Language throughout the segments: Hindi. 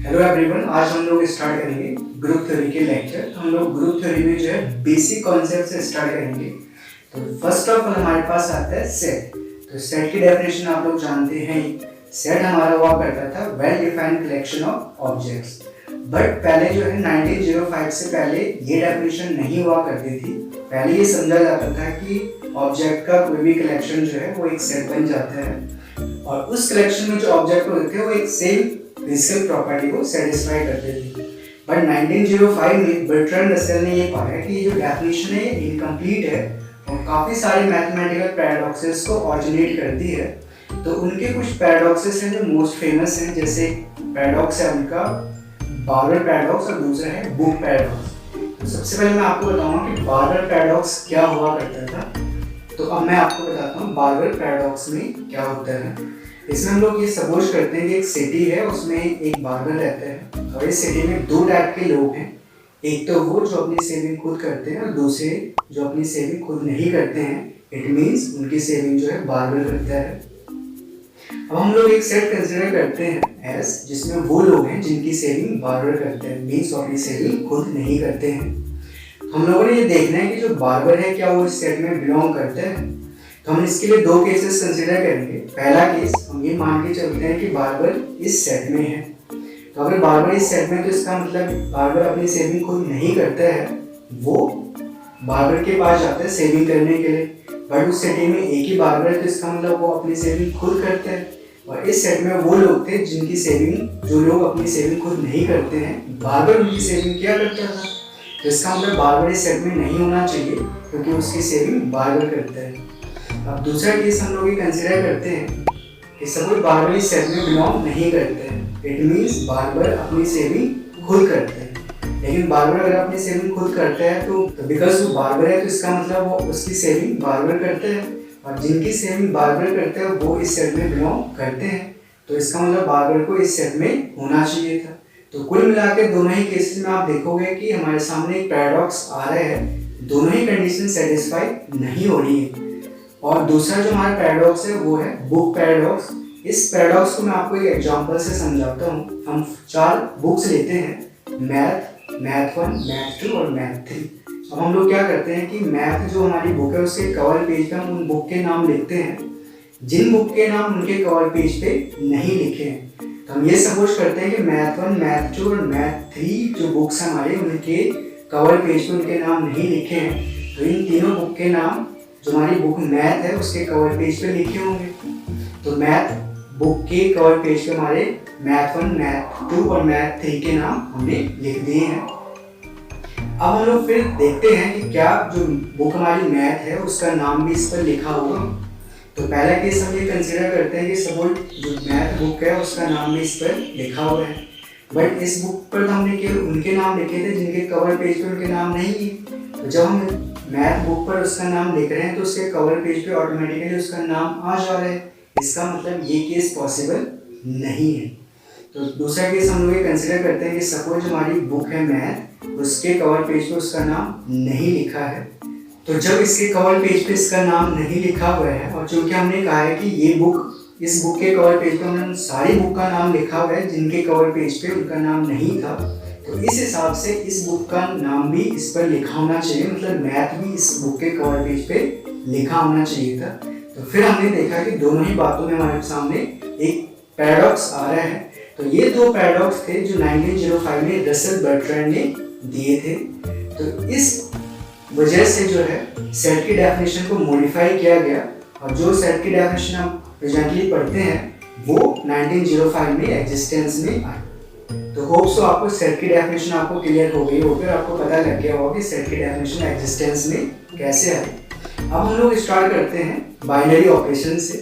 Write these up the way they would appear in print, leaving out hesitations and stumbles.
हेलो एवरीवन, आज हम लोग स्टार्ट करेंगे ग्रुप थ्योरी के लेक्चर। हम लोग ग्रुप थ्योरी में जो है बेसिक कॉन्सेप्ट से स्टार्ट करेंगे। तो फर्स्ट ऑफ ऑल हमारे पास आता है सेट। तो सेट की डेफिनेशन आप लोग जानते हैं ही। सेट हमारा हुआ करता था well defined collection of objects. But पहले जो है 1905 से पहले ये डेफिनेशन नहीं हुआ करती थी। पहले ये समझा जाता था कि ऑब्जेक्ट का कोई भी कलेक्शन जो है वो एक सेट बन जाता है और उस कलेक्शन में जो ऑब्जेक्ट होते थे वो एक सेम फिजिकल प्रॉपर्टी को सेटिस्फाई करते थे। बट 1905 में बर्ट्रैंड रसेल ने ये पाया कि ये जो डेफिनेशन है ये इनकम्प्लीट है और काफ़ी सारे मैथमेटिकल पैराडॉक्सेस को ऑरिजिनेट करती है। तो उनके कुछ पैराडॉक्सेस हैं जो मोस्ट फेमस हैं, जैसे पैराडॉक्स है उनका बार्बर पैराडॉक्स और दूसरा है बुक पैराडॉक्स। तो सबसे पहले मैं आपको बताऊंगा कि बार्बर पैराडॉक्स क्या हुआ करता था। तो अब मैं आपको बताता हूँ बार्बर पैराडॉक्स में क्या होता है। इसमें हम लोग ये सपोज करते हैं कि एक सिटी है, उसमें एक बार्बर रहता है और इस सिटी में दो टाइप के लोग हैं। एक तो वो जो अपनी सेविंग खुद करते हैं और दूसरे जो अपनी सेविंग खुद नहीं करते हैं। इट मीन्स उनकी सेविंग जो है बार्बर करता है। अब हम लोग एक सेट कंसिडर करते हैं एस, जिसमें वो लोग हैं जिनकी सेविंग बार्बर करते हैं, मीन्स अपनी सेविंग खुद नहीं करते हैं। हम लोगों ने ये देखना है कि जो बार्बर है क्या वो इस सेट में बिलोंग करते हैं। तो हम इसके लिए दो केसेस कंसीडर करेंगे। पहला केस हम ये मान के चलते हैं कि बार्बर इस सेट में है। तो अगर बार्बर इस सेट में तो इसका मतलब बार्बर अपनी सेविंग खुद नहीं करता है, वो बार्बर के पास जाता है सेविंग करने के लिए। बट उस सेट में एक ही बार्बर है तो इसका मतलब वो अपनी सेविंग खुद करते हैं। और इस सेट में वो लोग थे जिनकी सेविंग, जो लोग अपनी सेविंग खुद नहीं करते हैं, बार्बर उनकी सेविंग क्या करता था। तो इसका मतलब बार्बर इस सेट में नहीं होना चाहिए क्योंकि उसकी सेविंग बार्बर करता है। अब दूसरा केस हम लोग ये कंसिडर करते हैं कि सपोज बार्बर इस सेट में बिलोंग नहीं करते हैं। इट मीन्स बार्बर अपनी सेविंग खुद करते हैं। लेकिन बार्बर अगर अपनी सेविंग खुद करता है तो बिकॉज वो बार्बर है तो इसका मतलब वो उसकी सेविंग बार्बर करते हैं और जिनकी सेविंग बार्बर करते हैं वो इस सेट में बिलोंग करते हैं। तो इसका मतलब बार्बर को इस सेट में होना चाहिए था। तो कुल मिला के दोनों ही केसेस में आप देखोगे कि हमारे सामने एक पैराडॉक्स आ रहा है। दोनों ही कंडीशन सेटिस्फाई नहीं हो रही है। और दूसरा जो हमारा पैराडॉक्स है वो है बुक पैराडॉक्स। इस पैराडॉक्स को मैं आपको एक एग्जांपल से समझाता हूँ। हम 4 बुक्स लेते हैं, मैथ 1, मैथ 2 और मैथ 3। अब हम लोग क्या करते हैं कि मैथ जो हमारी बुक है उसके कवर पेज पे हम उन बुक के नाम लिखते हैं जिन बुक के नाम उनके कवर पेज पे नहीं लिखे हैं। तो हम ये सपोज करते हैं कि मैथ 1, मैथ 2 और मैथ 3 जो बुक्स हमारे उनके कवर पेज पे उनके नाम नहीं लिखे हैं। तो इन तीनों बुक के नाम जो हमारी बुक मैथ है उसके कवर पेज पे लिखे होंगे। तो मैथ बुक के कवर पेज पे हमारे मैथ 1, मैथ 2 और मैथ 3 के नाम हमने लिख दिए हैं। अब हम लोग फिर देखते हैं कि क्या जो बुक हमारी मैथ है उसका नाम भी इस पर लिखा होगा। तो पहला केस हम ये कंसिडर करते हैं कि सपोज जो मैथ बुक है उसका नाम भी इस पर लिखा हुआ है। बट इस बुक पर तो हमने केवल उनके नाम लिखे थे जिनके कवर पेज पे उनके नाम नहीं है। तो जब हम मैथ बुक पर उसका नाम लिख रहे हैं तो उसके कवर पेज पे ऑटोमेटिकली उसका नाम आ जा रहा है। इसका मतलब ये केस पॉसिबल नहीं है। तो दूसरा केस हम लोग ये कंसिडर करते हैं कि सपोज हमारी बुक है मैथ, उसके कवर पेज पे उसका नाम नहीं लिखा है। तो जब इसके कवर पेज पे इसका नाम नहीं लिखा हुआ है और चूंकि हमने कहा है कि ये बुक, इस बुक के कवर पेज पे हमने सारी बुक का नाम लिखा हुआ है जिनके कवर पेज पे उनका नाम नहीं था, तो इस हिसाब से इस बुक का नाम भी इस पर लिखा होना चाहिए। मतलब मैथ भी इस बुक के कवर पेज पे लिखा होना चाहिए था। तो फिर हमने देखा कि दोनों ही बातों में हमारे सामने एक पैराडॉक्स आ रहा है। तो ये दो पैराडॉक्स थे जो 1905 में रसेल बर्ट्रैंड ने दिए थे। तो इस वजह से जो है सेट की डेफिनेशन को मॉडिफाई किया गया और जो सेट की डेफिनेशन हम प्रेजेंटली पढ़ते हैं वो 1905 में एग्जिस्टेंस में आई। तो होप सो आपको सेट की डेफिनेशन आपको क्लियर हो गई होगी और आपको पता लग गया होगा कि सेट की डेफिनेशन एग्जिस्टेंस में कैसे आई। अब हम लोग स्टार्ट करते हैं बाइनरी ऑपरेशन से।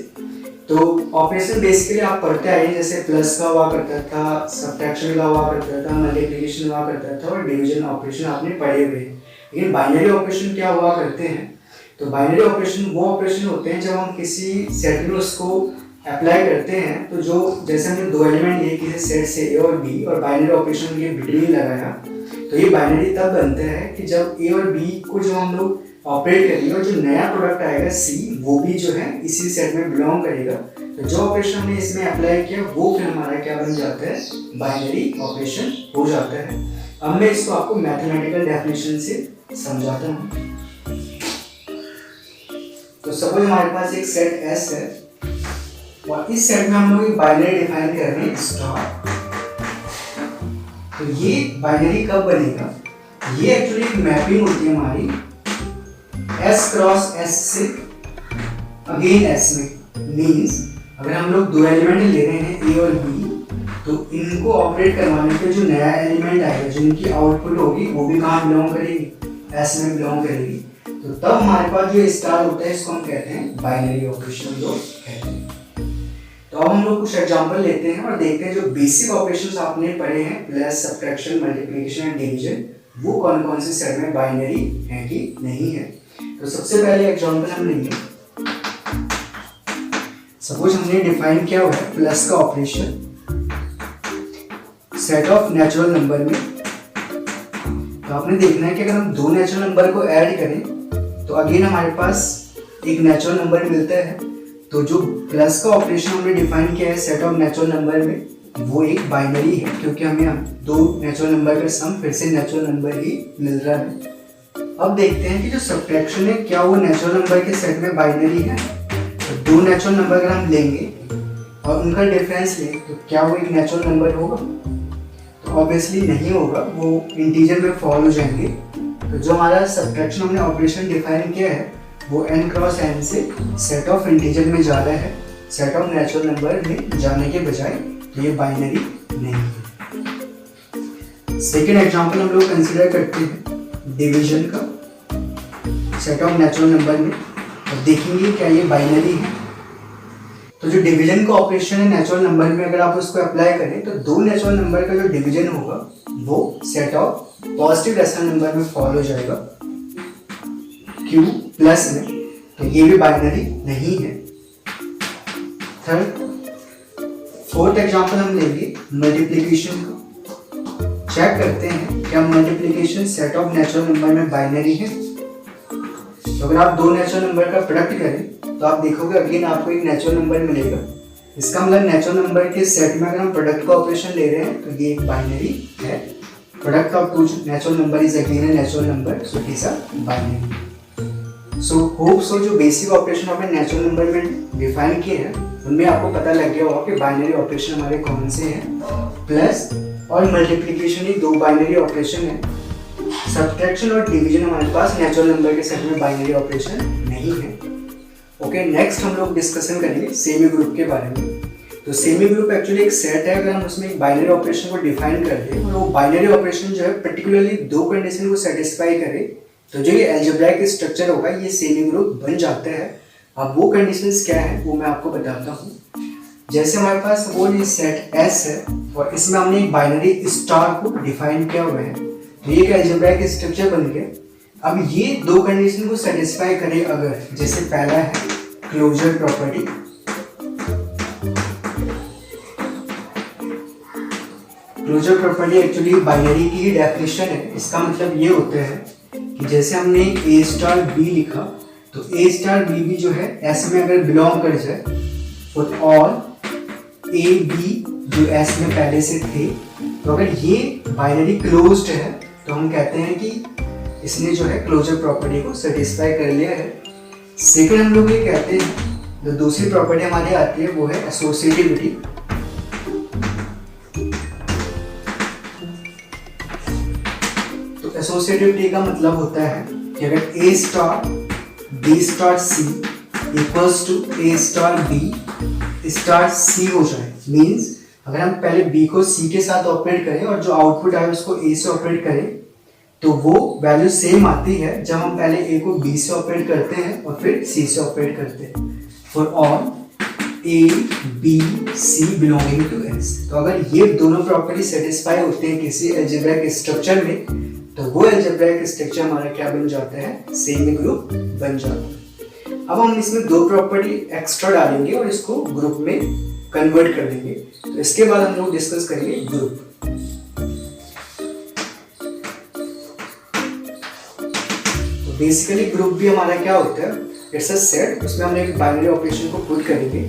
तो ऑपरेशन बेसिकली आप पढ़ते आए, जैसे प्लस का हुआ करता था, सब्ट्रैक्शन का हुआ करता था, मल्टीप्लिकेशन हुआ करता था और डिवीजन ऑपरेशन आपने पढ़े हुए। लेकिन बाइनरी ऑपरेशन क्या हुआ करते हैं? तो बाइनरी ऑपरेशन वो ऑपरेशन होते हैं जब हम किसी सेट में उसको अप्लाई करते हैं। तो जो जैसे हमने दो एलिमेंट लिए किसी सेट से ए और बी और बाइनरी ऑपरेशन के बिटवीन लगाया, तो ये बाइनरी तब बनता है कि जब ए और बी को जब हम लोग ऑपरेट करेंगे और जो नया प्रोडक्ट आएगा सी वो भी जो है इसी सेट में बिलोंग करेगा। तो जो ऑपरेशन हमने इसमें अप्लाई किया वो फिर हमारा क्या बन जाता है, बाइनरी ऑपरेशन हो जाता है। अब मैं इसको आपको मैथमेटिकल डेफिनेशन से समझाता हूँ। तो सपोज हमारे पास एक सेट एस है और इस सेट में हम लोग एक बाइनरी डिफाइन कर रहे हैं स्टार। तो ये बाइनरी कब बनेगा, ये एक्चुअली एक मैपिंग होती है हमारी S क्रॉस S से अगेन S में। मीन्स अगर हम लोग दो एलिमेंट ले रहे हैं A और B, तो इनको ऑपरेट करवाने पे जो नया एलिमेंट आएगा, जिनकी आउटपुट होगी वो भी कहाँ बिलोंग करेगी, S में बिलोंग करेगी। तो तब हमारे पास जो स्टार होता है इसको हम कहते हैं बाइनरी ऑपरेशन लोग कहते हैं। तो अब हम लोग कुछ एग्जांपल लेते हैं और देखते हैं जो बेसिक ऑपरेशंस आपने पढ़े हैं, plus, subtraction, multiplication and division, वो कौन कौन से सेट में बाइनरी है कि नहीं है। तो सबसे पहले एग्जांपल हम लेंगे। सपोज हमने डिफाइन किया हुआ है प्लस का operation set of natural number में। तो आपने देखना है कि अगर हम दो नेचुरल नंबर को ऐड करें तो अगेन हमारे पास एक नेचुरल नंबर मिलता है। तो जो प्लस का ऑपरेशन हमने डिफाइन किया है सेट ऑफ नेचुरल नंबर में, वो एक बाइनरी है, क्योंकि हमें दो नेचुरल नंबर का सम फिर से नेचुरल नंबर ही मिल रहा है। अब देखते हैं कि जो सब्ट्रैक्शन है क्या वो नेचुरल नंबर के सेट में बाइनरी है। तो दो नेचुरल नंबर अगर हम लेंगे और उनका डिफरेंस लें तो क्या वो एक नेचुरल नंबर होगा, तो ऑब्वियसली नहीं होगा, वो इंटीजर में फॉल हो जाएंगे। तो जो हमारा सब्ट्रैक्शन हमने ऑपरेशन डिफाइन किया है वो n क्रॉस n से सेट ऑफ इंटीजर में जा रहा है, सेट ऑफ नेचुरल नंबर में जाने के बजाय, तो ये बाइनरी नहीं है। सेकेंड एग्जाम्पल हम लोग कंसिडर करते हैं डिवीजन का सेट ऑफ नेचुरल नंबर में, और देखेंगे क्या ये बाइनरी है। तो जो डिवीजन का ऑपरेशन है नेचुरल नंबर में, अगर आप उसको अप्लाई करें तो दो नेचुरल नंबर का जो डिवीजन होगा वो set of positive rational number में फॉल हो जाएगा, Q प्लस में, तो ये भी बाइनरी नहीं है। फोर्थ एग्जांपल हम लेंगे मल्टीप्लिकेशन का। चेक करते हैं क्या multiplication set of natural number में बाइनरी है। तो अगर आप दो नेचुरल नंबर का प्रोडक्ट करें तो आप देखोगे अगेन आपको एक नेचुरल नंबर मिलेगा। इसका मतलब नेचुरल नंबर के सेट में अगर हम प्रोडक्ट का ऑपरेशन ले रहे हैं तो ये एक बाइनरी है। Product of two natural number is again a natural number, so it is a binary. So hope so जो बेसिक ऑपरेशन आपने नेचुरल नंबर में डिफाइन किए हैं उनमें आपको पता लग गया होगा कि बाइनरी ऑपरेशन हमारे कौन से हैं। प्लस और मल्टीप्लिकेशन ही दो बाइनरी ऑपरेशन है। सब्ट्रैक्शन और डिवीजन हमारे पास नेचुरल नंबर के सेट में बाइनरी ऑपरेशन नहीं है। ओके, नेक्स्ट हम लोग डिस्कशन करेंगे सेमी ग्रुप के बारे में। तो सेमी ग्रुप एक्चुअली एक सेट है, अगर हम उसमें एक बाइनरी ऑपरेशन को डिफाइन कर दें और वो बाइनरी ऑपरेशन जो है पर्टिकुलरली दो कंडीशन को सेटिस्फाई करे, तो जो ये अलजेब्राइक स्ट्रक्चर होगा ये सेमी ग्रुप बन जाता है। अब वो कंडीशंस क्या है वो मैं आपको बताता हूँ। जैसे हमारे पास वो ये सेट S है और इसमें हमने एक बाइनरी स्टार को डिफाइन किया हुआ है, तो ये एक अलजेब्राइक स्ट्रक्चर बन गया। अब ये दो कंडीशन को सेटिस्फाई करे अगर, जैसे पहला है closure property. Closure property actually binary की ही डेफिनेशन है। इसका मतलब ये होता है कि जैसे हमने A स्टार B लिखा तो A स्टार B भी जो है S में अगर बिलोंग कर जाए, फॉर ऑल A B जो S में पहले से थे, तो अगर ये बाइनरी क्लोज्ड है तो हम कहते हैं कि इसने जो है क्लोजर प्रॉपर्टी को सेटिस्फाई कर लिया है। सेकंड हम लोग ये कहते हैं, जो दूसरी प्रॉपर्टी हमारी आती है वो है एसोसिएटिविटी। एसोसिएटिविटी का मतलब होता है कि अगर A star B star C equals to A star B star C हो जाए, मीन्स अगर हम पहले B को C के साथ ऑपरेट करें और जो आउटपुट आए उसको A से ऑपरेट करें तो वो वैल्यू सेम आती है जब हम पहले A को B से ऑपरेट करते हैं और फिर C से ऑपरेट करते हैं। For all A B C belonging to S, तो अगर ये दोनों प्रॉपर्टी सेटिस्फाई होते हैं किसी अलजेब्राइक स्ट्रक्चर में तो वो अलजेब्राइक स्ट्रक्चर हमारा क्या बन जाता है, सेमी ग्रुप बन जाता है। अब हम इसमें दो प्रॉपर्टी एक्स्ट्रा डालेंगे और इसको ग्रुप में कन्वर्ट कर देंगे। तो इसके बाद हम लोग डिस्कस करेंगे ग्रुप। तो बेसिकली ग्रुप भी हमारा क्या होता है, इट्स अ सेट, उसमें हम एक बाइनरी ऑपरेशन को पुट करेंगे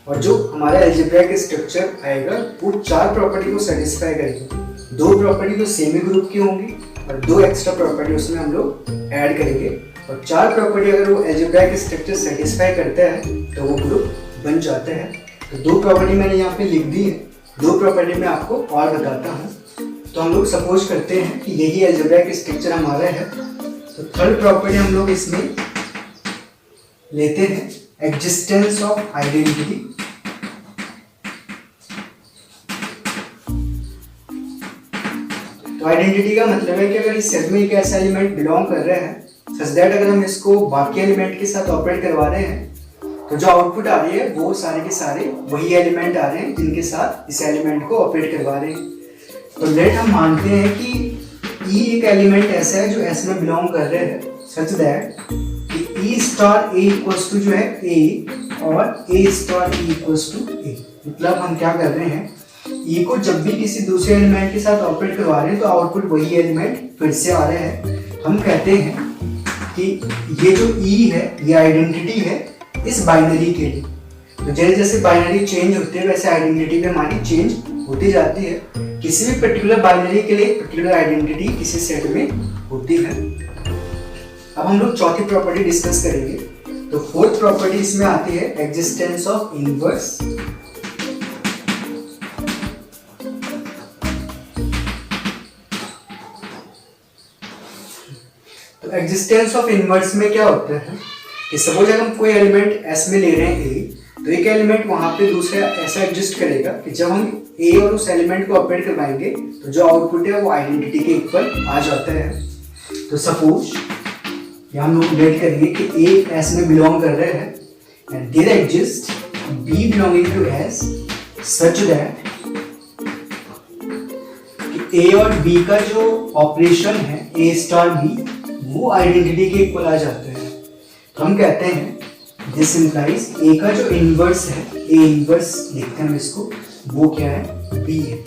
और जो हमारा अलजेब्रिक स्ट्रक्चर आएगा वो 4 प्रॉपर्टी को सेटिस्फाई करेगा। 2 प्रॉपर्टी तो सेम ही ग्रुप की होंगी और 2 एक्स्ट्रा प्रॉपर्टी उसमें हम लोग ऐड करेंगे और 4 प्रॉपर्टी अगर वो अलजेब्रिक स्ट्रक्चर सेटिस्फाई करता है तो वो ग्रुप बन जाता है। तो 2 प्रॉपर्टी मैंने यहाँ पे लिख दी है, 2 प्रॉपर्टी मैं आपको और बताता हूँ। तो हम लोग सपोज करते हैं कि यही अलजेब्रिक स्ट्रक्चर हमारा है, तो थर्ड प्रॉपर्टी हम लोग इसमें लेते हैं एग्जिस्टेंस ऑफ आइडेंटिटी। तो आइडेंटिटी का मतलब है कि अगर इस सेट में एक ऐसा एलिमेंट बिलोंग कर रहा है सच दैट अगर हम इसको बाकी एलिमेंट के साथ ऑपरेट करवा रहे हैं तो जो आउटपुट आ रही है वो सारे के सारे वही एलिमेंट आ रहे हैं जिनके साथ इस एलिमेंट को ऑपरेट करवा रहे हैं। तो लेट हम मानते हैं कि E एक एलिमेंट ऐसा है जो S में बिलोंग कर रहे हैं सच दैट कि E star A equals to जो है A और A star E equals to A। मतलब हम क्या कर रहे हैं, E को जब भी किसी दूसरे एलिमेंट के साथ ऑपरेट करवा रहे हैं तो आउटपुट वही एलिमेंट फिर से आ रहे हैं। हम कहते हैं कि ये जो E है ये आइडेंटिटी है इस बाइनरी के लिए। तो जैसे जैसे बाइनरी चेंज होती है वैसे आइडेंटिटी भी हमारी चेंज होती जाती है। किसी भी पर्टिकुलर बाइनरी के लिए पर्टिकुलर आइडेंटिटी किसी सेट में होती है। अब हम लोग चौथी प्रॉपर्टी डिस्कस करेंगे। तो फोर्थ प्रॉपर्टी इसमें आती है एग्जिस्टेंस ऑफ इनवर्स। तो एग्जिस्टेंस ऑफ इनवर्स में क्या होता है कि सपोज अगर हम कोई एलिमेंट S में ले रहे हैं A, तो एक एलिमेंट वहां पे दूसरा ऐसा एग्जिस्ट करेगा कि जब हम A और उस एलिमेंट को ऑपरेट करवाएंगे तो जो आउटपुट है वो आइडेंटिटी के इक्वल आ जाता है। तो सपोज यहाँ हम लोग लेट करेंगे कि A S में बिलोंग कर रहे हैं and there exist B belonging to S such that कि A और B का जो ऑपरेशन है A स्टार B वो आइडेंटिटी के इक्वल आ जाता है। तो हम कहते हैं दिस इंप्लाइज A का जो इनवर्स है A इनवर्स लिखते हैं इसको, वो क्या है B है।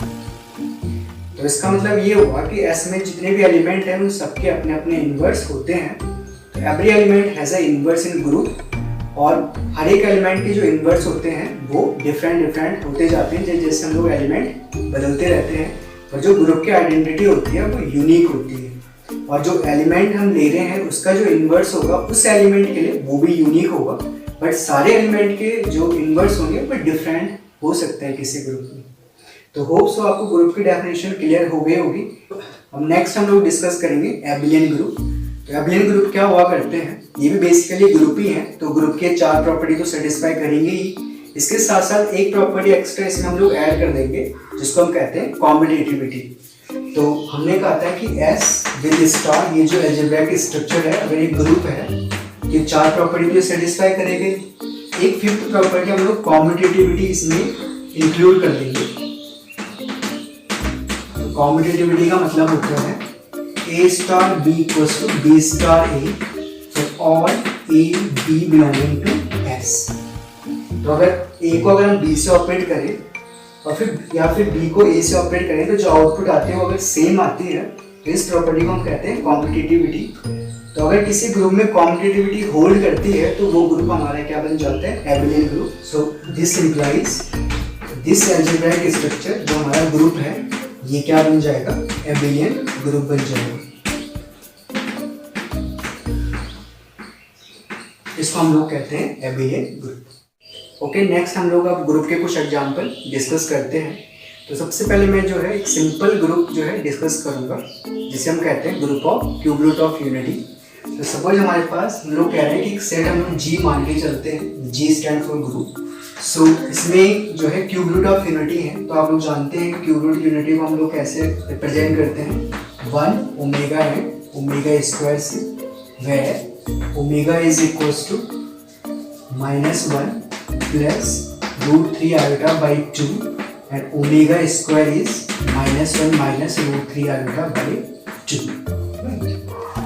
तो इसका मतलब ये हुआ कि S में जितने भी एलिमेंट हैं उन सबके अपने अपने इनवर्स होते हैं। तो every element has a inverse in group और हर एक एलिमेंट के जो इनवर्स होते हैं वो डिफरेंट होते जाते हैं जैसे हम लोग एलिमेंट बदलते रहते हैं। और जो ग्रुप की आइडेंटिटी होती है वो यूनिक होती है और जो एलिमेंट हम ले रहे हैं उसका जो इनवर्स होगा उस एलिमेंट के लिए वो भी यूनिक होगा। बट सारे एलिमेंट के जो इनवर्स होंगे वो डिफरेंट हो सकता है किसी ग्रुप में। तो होप सो आपको ग्रुप की डेफिनेशन क्लियर हो गई होगी। अब नेक्स्ट हम लोग डिस्कस करेंगे एबिलियन ग्रुप। तो एबिलियन ग्रुप क्या हुआ करते हैं, ये भी बेसिकली ग्रुप ही है। तो ग्रुप के 4 प्रॉपर्टी तो सेटिस्फाई करेंगे ही, इसके साथ साथ एक प्रॉपर्टी एक्स्ट्रा इसमें हम लोग ऐड कर देंगे जिसको हम कहते हैं कॉम्बिनेटिविटी। तो हमने कहा था कि S विद स्टार ये जो अलजेब्रिक स्ट्रक्चर है अगर एक ग्रुप है ये 4 प्रॉपर्टी को सेटिस्फाई करेंगे। एक 5th प्रॉपर्टी हम लोग कॉम्बिनेटिविटी इसमें इंक्लूड कर देंगे। तो कॉम्बिनेटिविटी का मतलब होता है A star B equals to B star A for all A B belonging to S। तो अगर A को अगर हम B से ऑपरेट करें और फिर या फिर B को A से ऑपरेट करें तो जो आउटपुट आती है वो अगर सेम आती है तो इस प्रॉपर्टी को हम कहते हैं कॉम्पिटिटिविटी। तो अगर किसी ग्रुप में कॉम्पिटिटिविटी होल्ड करती है तो वो ग्रुप हमारा क्या बन जाता है, abelian group. So this implies this algebraic structure जो हमारा ग्रुप है ये क्या बन जाएगा, एबिलियन ग्रुप बन जाएगा। इसको हम लोग कहते हैं एबिलियन ग्रुप। ओके, नेक्स्ट हम लोग अब ग्रुप के कुछ एग्जाम्पल डिस्कस करते हैं। तो सबसे पहले मैं जो है एक सिंपल ग्रुप जो है डिस्कस करूंगा जिसे हम कहते हैं group of cube root of unity. तो सपोज हमारे पास हम लोग कह रहे हैं कि एक सेट हम लोग G मान के चलते हैं, G स्टैंड फॉर ग्रुप। सो इसमें जो है क्यूब रूट ऑफ यूनिटी है। तो आप लोग जानते हैं क्यूब रूट यूनिटी को हम लोग कैसे रिप्रेजेंट करते हैं, 1 ओमेगा है ओमेगा स्क्वायर से, where omega is equals to -1 plus √3 iota by 2 and omega square is -1 minus √3 iota by 2. Right?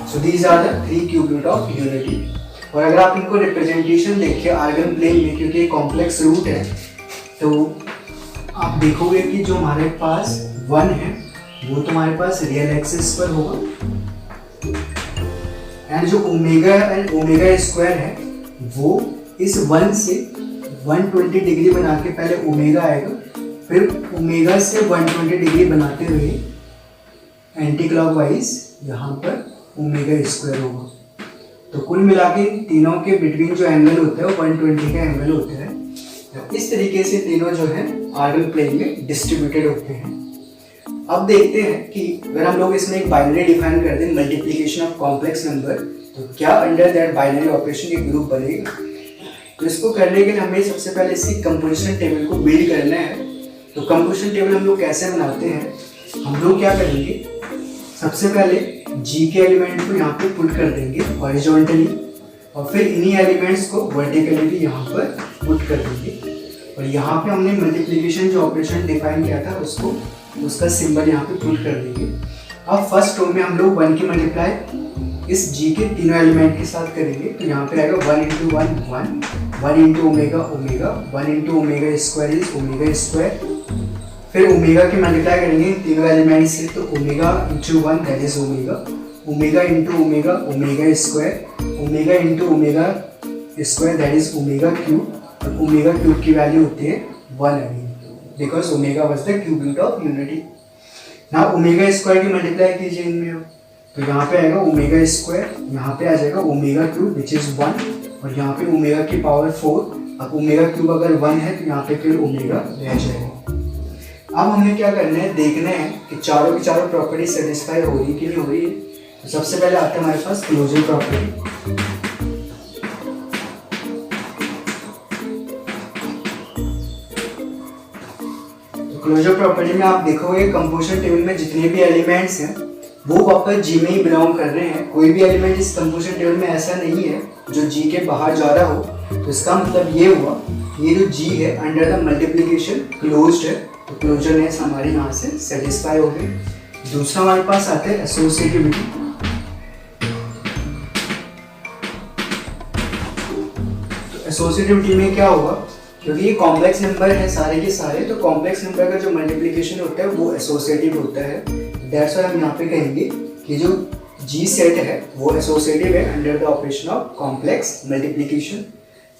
So these are the 3 cube root of unity. और अगर आप इनको रिप्रेजेंटेशन देखिए आर्गन प्लेन में, क्योंकि कॉम्प्लेक्स रूट है तो आप देखोगे कि जो हमारे पास 1 है वो तो हमारे पास रियल एक्सिस पर होगा एंड जो ओमेगा एंड ओमेगा स्क्वायर है वो इस 1 से 120 डिग्री बना के पहले ओमेगा आएगा, फिर ओमेगा से 120 डिग्री बनाते हुए एंटी क्लॉकवाइज यहाँ पर ओमेगा स्क्वायर होगा। तो कुल मिला के तीनों के बिटवीन जो एंगल होता है वो 120 का एंगल होता है। तो इस तरीके से तीनों जो है आर्डर प्लेन में डिस्ट्रीब्यूटेड होते हैं। अब देखते हैं कि अगर हम लोग इसमें एक बाइनरी डिफाइन कर दें, मल्टीप्लिकेशन ऑफ कॉम्प्लेक्स नंबर, तो क्या अंडर दैट बाइनरी ऑपरेशन एक ग्रुप बनेगा। तो इसको करने के लिए हमें सबसे पहले इसकी कंपोजिशन टेबल को बिल्ड करना है। तो कंपोजिशन टेबल हम लोग कैसे बनाते हैं, हम लोग क्या करेंगे, सबसे पहले जी के एलिमेंट को यहाँ पे पुट कर देंगे हॉरिजॉन्टली, और फिर इन्हीं एलिमेंट्स को वर्टिकली भी यहाँ पर पुट कर देंगे। और यहाँ पे हमने मल्टीप्लिकेशन जो ऑपरेशन डिफाइन किया था उसको, उसका सिंबल यहाँ पे पुट कर देंगे। अब फर्स्ट रो में हम लोग 1 की मल्टीप्लाई इस जी के तीनों एलिमेंट के साथ करेंगे। तो यहाँ पे आएगा 1 into 1 1, 1 into omega omega, 1 into omega square is omega square. फिर ओमेगा की मल्टीप्लाई करेंगे तीनों एलिमेंट से, तो omega into 1 that is omega, omega into omega omega square, omega into omega square that is omega cube. और ओमेगा क्यूब की वैल्यू होती है 1 again, because omega was the cube root of unity. Now omega square की मल्टीप्लाई कीजिए इनमें, तो यहाँ पे आएगा ओमेगा स्क्वायर, यहाँ पे आ जाएगा ओमेगा क्यूब विच इज 1, और यहाँ पे ओमेगा की पावर 4। अब ओमेगा क्यूब अगर 1 है तो यहाँ पे फिर ओमेगा रह जाएगा। अब हमें क्या करना है, देखना है कि चारों की चारों प्रॉपर्टी सेटिस्फाई हो रही कि नहीं हो रही है। तो सबसे पहले आता है हमारे पास क्लोजर प्रॉपर्टी। क्लोजर प्रॉपर्टी में आप देखोगे कंपोजिशन टेबल में जितने भी एलिमेंट्स हैं वो वापस जी में ही बिलोंग कर रहे हैं। कोई भी एलिमेंट इस कंपोजिशन टेबल में ऐसा नहीं है जो जी के बाहर जा रहा हो। तो इसका मतलब ये हुआ, ये जो जी है अंडर द मल्टीप्लिकेशन क्लोज्ड है, तो क्लोजरनेस हमारी यहाँ से सेटिस्फाई हो गई। दूसरा हमारे पास आता है एसोसिएटिविटी। तो एसोसिएटिविटी में क्या होगा, क्योंकि ये कॉम्प्लेक्स नंबर है सारे के सारे, तो कॉम्प्लेक्स नंबर का जो मल्टीप्लिकेशन होता है वो एसोसिएटिव होता है। दैट्स व्हाई हम यहाँ पे कहेंगे कि जो जी सेट है वो एसोसिएटिव है under the operation of complex multiplication.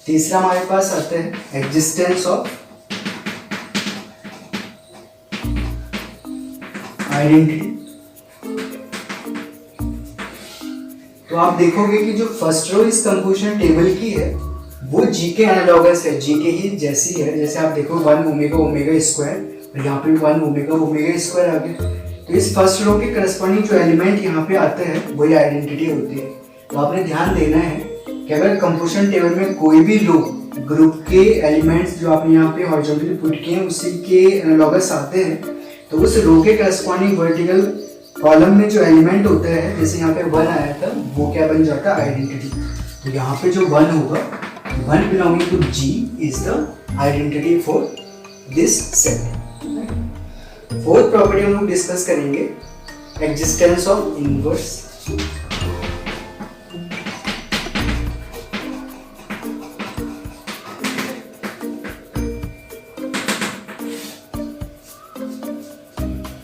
तीसरा हमारे पास आता है एग्जिस्टेंस ऑफ आइडेंटिटी। तो आप देखोगे कि जो फर्स्ट रो इस कंपोजिशन टेबल की है वो जी के एनालॉगस है, जी के ही जैसी है। जैसे आप देखो 1 ओमेगा ओमेगा स्क्वायर, और यहाँ पे 1 ओमेगा ओमेगा स्क्वायर आ गया। तो इस फर्स्ट रो के करस्पॉन्डिंग जो एलिमेंट यहाँ पे आते हैं वही आइडेंटिटी होती है। तो आपने ध्यान देना है कि अगर कंपोजिशन टेबल में कोई भी रो ग्रुप के एलिमेंट्स जो आपने यहाँ पे हॉरिजॉन्टली पुट किए हैं उसी के एनालॉगस आते हैं, तो उस रो के करस्पॉन्डिंग वर्टिकल कॉलम में जो एलिमेंट होता है, जैसे यहाँ पे 1 आया था, वो क्या बन जाता है, आइडेंटिटी। तो यहाँ पे जो 1 होगा, 1 belonging to G is the identity for this set. Fourth property हम लोग डिस्कस करेंगे, एग्जिस्टेंस ऑफ इनवर्स।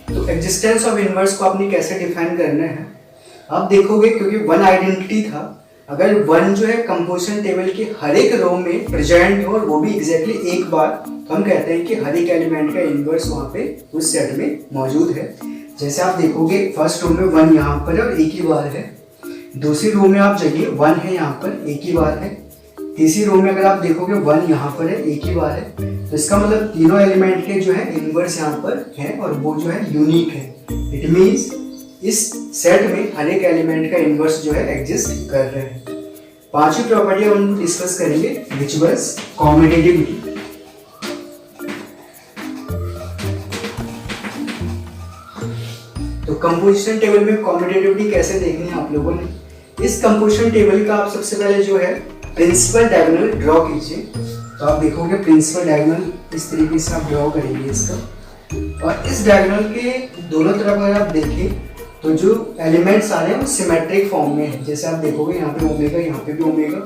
तो एग्जिस्टेंस ऑफ इनवर्स को आपने कैसे डिफाइन करना है, आप देखोगे क्योंकि 1 आइडेंटिटी था, अगर 1 जो है कंपोजिशन टेबल के हर एक रो में प्रेजेंट हो और वो भी एग्जैक्टली एक बार, तो हम कहते हैं कि हर एक एलिमेंट का इनवर्स वहाँ पे उस सेट में मौजूद है। जैसे आप देखोगे फर्स्ट रो में 1 यहाँ पर और एक ही बार है, दूसरी रो में आप जाइए 1 है यहाँ पर, एक ही बार है, तीसरी रो में अगर आप देखोगे 1 यहाँ पर है, एक ही बार है। तो इसका मतलब तीनों एलिमेंट के जो है इनवर्स यहाँ पर है और वो जो है यूनिक है। इट मीन्स इस सेट में हर एक एलिमेंट का इनवर्स जो है एग्जिस्ट कर रहे हैं। पांचवी प्रॉपर्टी हम डिस्कस करेंगे विच वाज कॉम्यूटेटिविटी। तो कंपोजिशन टेबल में कॉम्यूटेटिविटी कैसे देखनी है आप लोगों ने, इस कंपोजिशन टेबल का आप सबसे पहले जो है प्रिंसिपल डायगोनल ड्रॉ कीजिए। तो आप देखोगे प्रिंसिपल डायगोनल इस तरीके से आप ड्रॉ करेंगे इसका, और इस डायगोनल के दोनों तरफ अगर आप देखें तो जो एलिमेंट्स आ रहे हैं वो सिमेट्रिक फॉर्म में है। जैसे आप देखोगे यहाँ पे ओमेगा, यहाँ पे भी ओमेगा,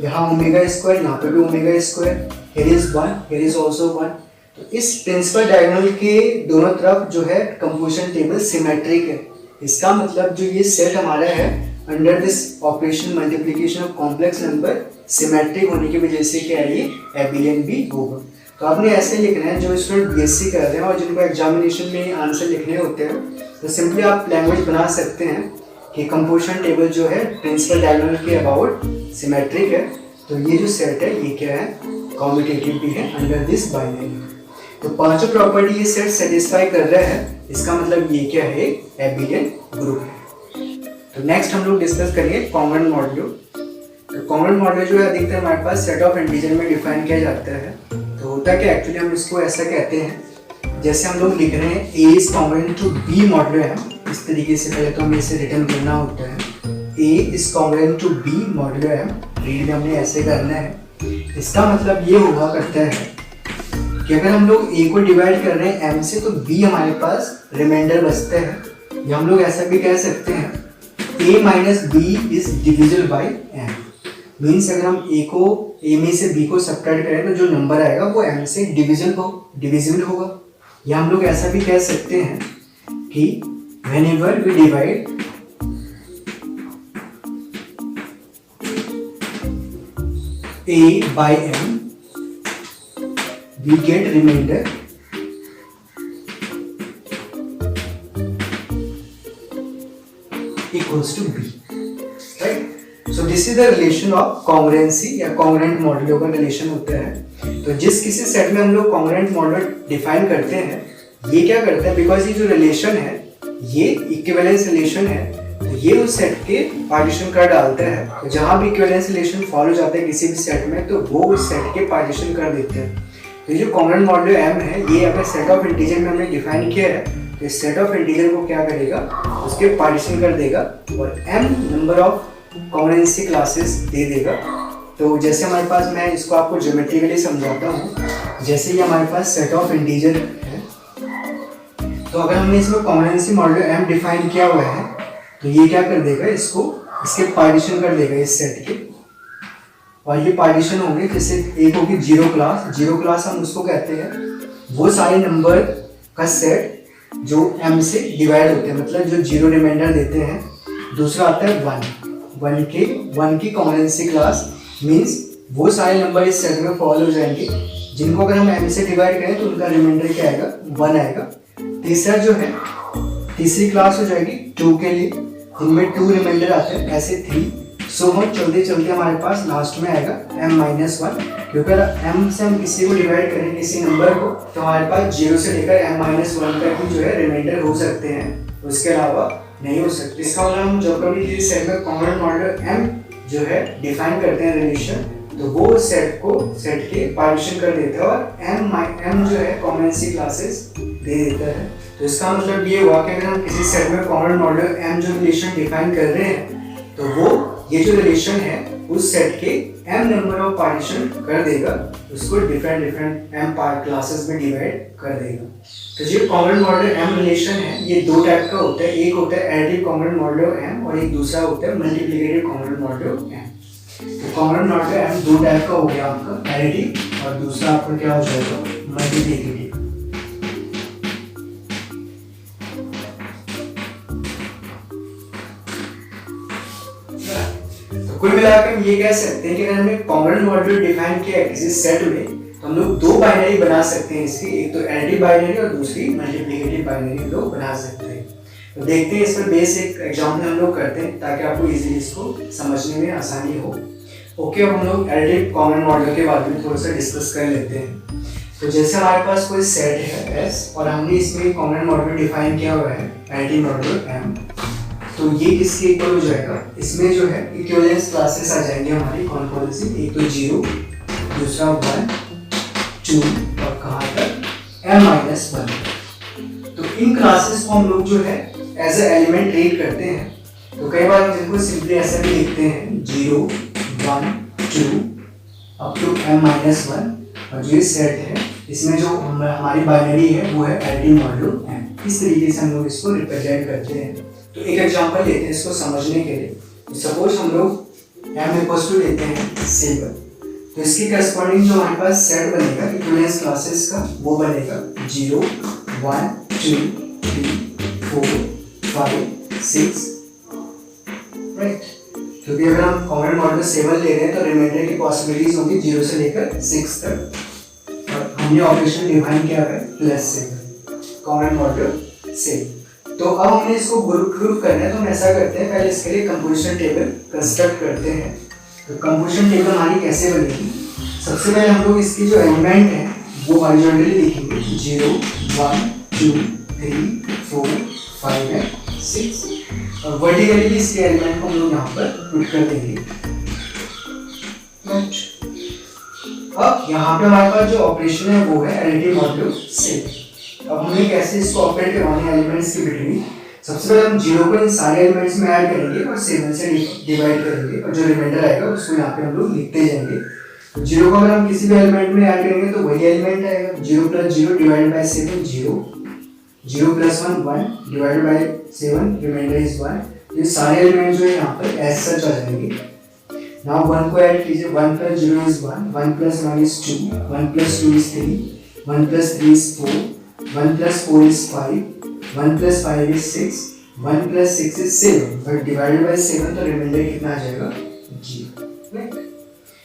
यहाँ ओमेगा स्क्वायर, यहाँ पे भी omega square, here is 1, here is also 1। तो इस प्रिंसिपल डायगोनल के दोनों तरफ जो है कंपोजिशन टेबल सिमेट्रिक है। इसका मतलब जो ये सेट हमारा है under this operation multiplication of complex number symmetric होने की वजह से क्या है, ये एबिलियन भी होगा। तो आपने ऐसे लिखना है, जो स्टूडेंट बीएससी कर रहे हैं और जिनको एग्जामिनेशन में आंसर लिखने होते हैं, तो सिंपली आप लैंग्वेज बना सकते हैं कि कंपोजिशन टेबल जो है प्रिंसिपल डायगोनल के अबाउट सिमेट्रिक है, तो ये जो सेट है ये क्या है, कॉम्यूटेटिव भी है अंडर दिस बाइनरी। तो पांचों प्रॉपर्टी ये सेट सेटिस्फाई कर रहा है, इसका मतलब ये क्या है, एबिलियन ग्रुप है। तो नेक्स्ट हम लोग डिस्कस करेंगे कॉन्ग्रुएंट मॉड्यूलो। तो कॉन्ग्रुएंट मॉड्यूलो जो है अधिकतर हमारे पास सेट ऑफ इंटीजर में डिफाइन किया जाता है। तो होता क्या, एक्चुअली हम इसको ऐसा कहते हैं, जैसे हम लोग लिख रहे हैं A is congruent to B modulo है, इस तरीके से पहले तो हमें इसे रिटर्न करना होता है, A is congruent to B modulo है, रीड में हमने ऐसे करना है। इसका मतलब ये हुआ करता है कि अगर हम लोग A को डिवाइड कर रहे हैं M से, तो B हमारे पास रिमाइंडर बचता है, या हम लोग ऐसा भी कह सकते हैं A minus B is divisible by M। Means अगर हम A में से B को सब्ट्रैक्ट करें तो जो नंबर आएगा वो M से डिविजिबल होगा। या हम लोग ऐसा भी कह सकते हैं कि whenever we divide A by M we get remainder equals to B, right? So this is the relation of congruency या congruent मॉड्यूलो का रिलेशन होता है। तो जिस किसी सेट में हम लोग congruent मॉड्यूलो डिफाइन करते हैं, ये क्या करता है, बिकॉज ये जो रिलेशन है ये इक्विवेलेंस रिलेशन है, तो ये उस सेट के पार्टीशन कर डालता है। तो जहाँ भी इक्विवेलेंस रिलेशन फॉलो जाता है किसी भी सेट में, तो वो उस सेट के पार्टीशन कर देते हैं। तो ये जो कॉन्ग्रुएंट मॉड्यूलो M है, ये अगर सेट ऑफ इंटीजर में हमने डिफाइन किया है, तो इस सेट ऑफ इंटीजर को क्या करेगा, उसके पार्टीशन कर देगा और M number of congruency classes दे देगा। तो जैसे हमारे पास, मैं इसको आपको ज्योमेट्रिकली समझाता हूँ, जैसे ये हमारे पास सेट ऑफ इंटीजर है, तो अगर हमने इसमें कॉन्ग्रुएंसी मॉड्यूलो M डिफाइन किया हुआ है, तो ये क्या कर देगा, इसको इसके पार्टीशन कर देगा इस सेट के, और ये पार्टीशन होंगे, जैसे एक होगी जीरो क्लास हम उसको कहते हैं वो सारे नंबर का सेट जो M से डिवाइड होते हैं, मतलब जो जीरो रिमाइंडर देते हैं। दूसरा आता है वन की कॉन्ग्रुएंसी क्लास, मीन्स वो सारे नंबर इस सेट में फॉल हो जाएंगे जिनको अगर हम M से डिवाइड करें तो उनका रिमाइंडर क्या आएगा, 1 आएगा। तीसरा जो है, तीसरी क्लास हो जाएगी 2 के लिए, जिनमें 2 रिमाइंडर आते हैं, ऐसे 3। सो हम चलते चलते हमारे पास लास्ट में आएगा M-1, क्योंकि अगर M से हम किसी को डिवाइड करें किसी नंबर को, तो हमारे पास 0 से लेकर M-1 तक ही जो है रिमाइंडर हो सकते हैं, उसके अलावा नहीं हो सकते। इसका मतलब हम जब कभी किसी सेट में कॉन्ग्रुएंट मॉड्यूलो M जो है डिफाइन करते हैं रिलेशन, तो वो सेट के पार्टीशन कर देता है और M जो है कॉन्ग्रुएंसी क्लासेस दे देता है। तो इसका मतलब ये हुआ कि अगर हम किसी सेट में कॉन्ग्रुएंट मॉड्यूलो M जो रिलेशन डिफाइन कर रहे हैं, तो वो ये जो रिलेशन है उस सेट के M नंबर ऑफ पार्टीशन कर देगा, उसको डिफरेंट M पार्ट क्लासेस में डिवाइड कर देगा। तो जो कॉन्ग्रुएंट मॉड्यूलो M रिलेशन है, ये 2 टाइप का होता है, एक होता है एडिटिव कॉन्ग्रुएंट मॉड्यूलो M और एक दूसरा होता है मल्टीप्लिकेटिव कॉन्ग्रुएंट मॉड्यूलो M। तो कॉन्ग्रुएंट मॉड्यूलो M 2 टाइप का हो गया आपका, एडिटिव, और दूसरा आपका क्या हो जाएगा, मल्टीप्लिकेटिव। कुल मिलाकर हम ये कह सकते हैं कि अगर हमने कॉन्ग्रुएंट मॉड्यूलो डिफाइन किया है किसी सेट में, तो हम लोग 2 बाइनरी बना सकते हैं इसकी, एक तो एडिटिव बाइनरी और दूसरी मल्टीप्लिकेटिव बाइनरी हम लोग बना सकते हैं। तो देखते हैं इस पर बेसिक एग्जाम्पल हम लोग करते हैं ताकि आपको इजीली इसको समझने में आसानी हो। ओके, अब हम लोग एडिटिव कॉन्ग्रुएंट मॉड्यूलो के बारे में थोड़ा सा डिस्कस कर लेते हैं। तो जैसे हमारे पास कोई सेट है S और हमने इसमें कॉन्ग्रुएंट मॉड्यूलो डिफाइन किया हुआ है एडिटिव मॉड्यूलो M, तो ये किसके इक्वल हो जाएगा, इसमें जो है इक्विवेलेंस क्लासेस आ जाएंगे हमारी, कौन सी, एक तो 0, दूसरा 1, 2 और कहाँ तक M-1। तो इन क्लासेस को हम लोग जो है एज ए एलिमेंट ट्रीट करते हैं। तो कई बार हम जिनको सिंपली ऐसा भी लिखते हैं 0, 1, 2 अप टू M-1, और जो ये सेट है इसमें जो हमारी बाइनरी है वो है एडिटिव मॉड्यूलो M। इस तरीके से हम लोग इसको रिप्रेजेंट करते हैं। तो एक एग्जांपल लेते हैं इसको समझने के लिए। सपोज हम लोग M लेते हैं 7, तो इसकी करस्पॉन्डिंग जो हमारे पास सेट बनेगा इक्विवेलेंस क्लासेस का, वो बनेगा 0, 1, 2, 3, 4, 5, 6, राइट। क्योंकि अगर हम कॉमन मॉडुलो 7 ले रहे हैं तो रिमाइंडर की पॉसिबिलिटीज होंगी 0 से लेकर 6 तक, और हमने ऑपरेशन डिफाइन किया है +7 कॉमन मॉडुलो 7। तो अब हमने इसको ग्रुप करना है, तो हम ऐसा करते हैं, पहले इसके लिए कंपोजिशन टेबल कंस्ट्रक्ट करते हैं। तो कंपोजिशन टेबल हमारी कैसे बनेगी, सबसे पहले हम लोग इसकी जो एलिमेंट है वो हॉरिजॉन्टली लिखेंगे, 0 1 2 3 4 5 एंड 6, और वर्टिकली इसके एलिमेंट को हम लोग यहाँ पर पुट कर देंगे। अब यहाँ पे हमारे पास जो ऑपरेशन है वो है एडिटिव मॉडुलो 7। अब हमें कैसे इसको ऑपरेट करवाने एलिमेंट्स के बिटवीन, सबसे पहले हम 0 को इन सारे एलिमेंट्स में ऐड करेंगे और 7 से डिवाइड करेंगे, और जो रिमाइंडर आएगा उसको यहाँ पे हम लोग लिखते जाएंगे। तो 0 को अगर हम किसी भी एलिमेंट में ऐड करेंगे तो वही एलिमेंट आएगा, 0 + 0 divided by 7 0, 0 + 1 1 divided by 7, remainder is 1। ये सारे एलिमेंट जो है यहाँ पर एज सच आ जाएंगे। नाउ 1 को ऐड कीजिए, 1 + 0 is 1, 1 + 1 is 2, 1 + 2 is 3, 1 + 3 is 4, 1 + 4 is 5, 1 + 5 is 6, 1 + 6 is 7, but divided by 7 तो रिमाइंडर कितना आ जाएगा 0, राइट।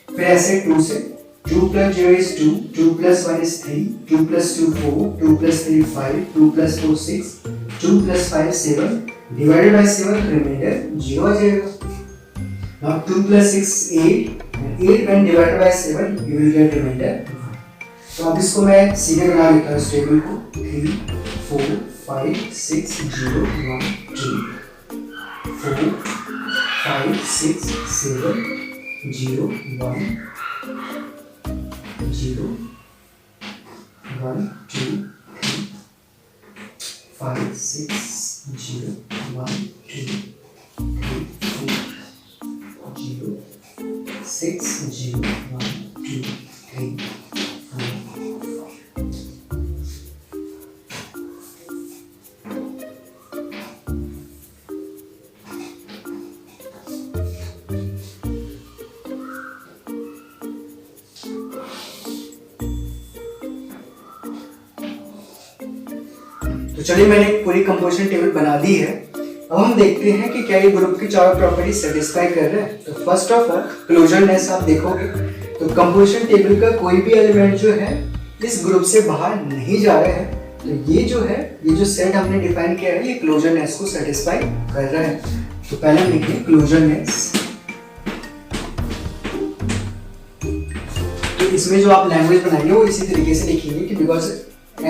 फिर ऐसे 2 से, 2 + 0 is 2, 2 + 1 is 3, 2 + 2 4, 2 + 3 5, 2 + 4 6, 2 + 5 7, divided by 7 reminder 0 आ जाएगा। Now 2 + 6 8, and 8 when divided by 7 you will get remainder 1। तो अब इसको मैं सीधे बना लेता हूँ इस टेबल को, 3 4 5 6 0 1 2 4 5 6 7 0 1 0 1 2 3 5 6 0 1 2 3 4 0 6 0 1 2 3 तो चलिए मैंने पूरी कंपोजिशन टेबल बना दी है। अब हम देखते हैं कि क्या ये ग्रुप की चारों प्रॉपर्टी सेटिस्फाई कर रहे हैं। तो फर्स्ट ऑफ ऑल क्लोजरनेस आप देखोगे तो कंपोजिशन टेबल का कोई भी एलिमेंट जो है इस ग्रुप से बाहर नहीं जा रहे हैं। तो ये जो है, ये जो सेट हमने डिफाइन किया है, ये क्लोजरनेस को सेटिस्फाई कर रहा है। तो पहले हम लिखेंगे क्लोजरनेस। तो इसमें जो आप लैंग्वेज बनाएंगे वो इसी तरीके से लिखेंगे कि because